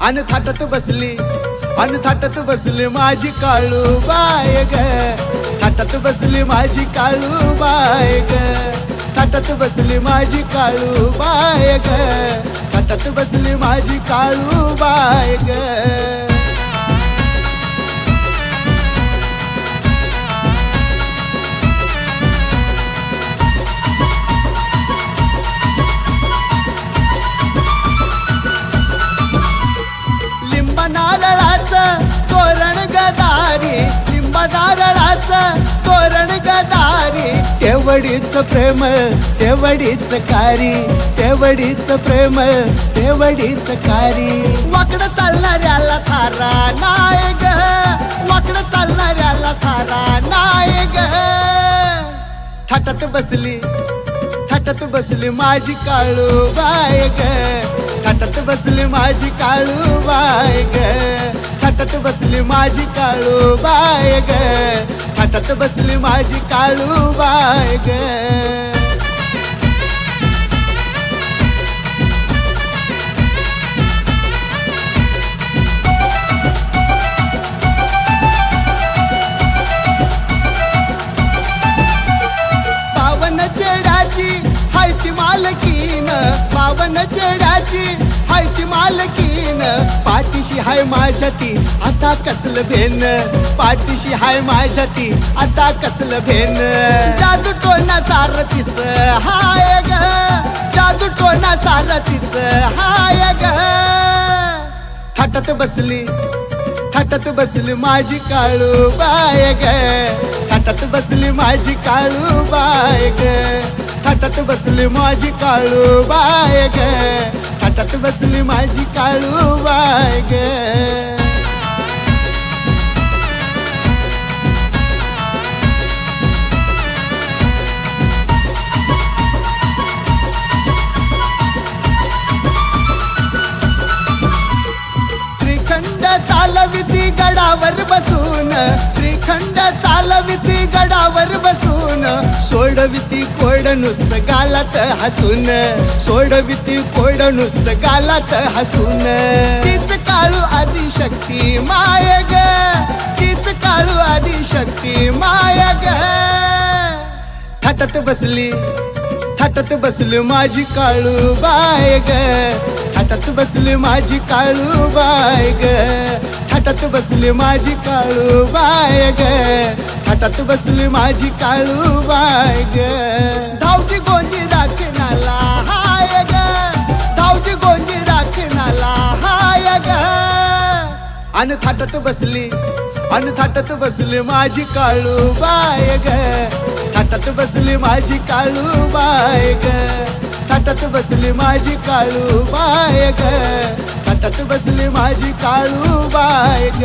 अन थाटत बसली अन थाटत बसली माझी काळूबाई ग, थाटत बसली माझी काळूबाई ग, थाटत बसली माझी काळूबाई ग, थाटत बसली माझी काळूबाई ग. नारळाचं तोरण गदारी, लिंबा नारळाचं तोरण गदारी, तेवढीच प्रेम तेवढीच कारी, तेवढीच प्रेम तेवढीच कारी. वाकडं चालणाऱ्याला थारा नाय ग, वाकडं चालणाऱ्याला थारा नाय ग. थाटत बसली माझी काळूबाई ग, थाटत बसली माझी काळूबाई ग, थाटत बसली माझी काळूबाई ग, थाटत बसली माझी काळूबाई ग. हाय ती मालकीन, पावन चेडाची हाय ती मालकीन, पाठीशी हाय माझ्या ती आता कसलं भेन, पाठीशी हाय माझ्या ती आता कसलं भेन. जादू टोना सारथीच हाय ग, जादू टोना सारथीच हाय ग. थाटत बसली माझी काळूबाई ग, थाटत बसली माझी काळूबाई ग, थाटत बसली माझी काळूबाई ग, थाटत बसली माझी काळूबाई ग. श्रीखंड चालविती गडावर बसून, श्रीखंड चालविती गडावर बसून, सोडविती कोड नुसतं गालात हसून, सोडविती कोड नुसतं गालात हसून. तीच काळू आदिशक्ती माय ग, तीच काळू आदिशक्ती माय ग. थाटत बसली माझी काळूबाई ग, थाटत बसली माझी काळूबाई ग, थाटत बसली माझी काळूबाई ग, थाटत बसली माझी काळूबाई ग. धावची गोंजी राखणाला हाय ग, धावची गोंजी राखणाला हाय ग. अन थाटत बसली माझी काळूबाई ग, थाटत बसली माझी काळूबाई ग, थाटत बसली माझी काळूबाई ग, थाटत बसली माझी काळूबाई ग.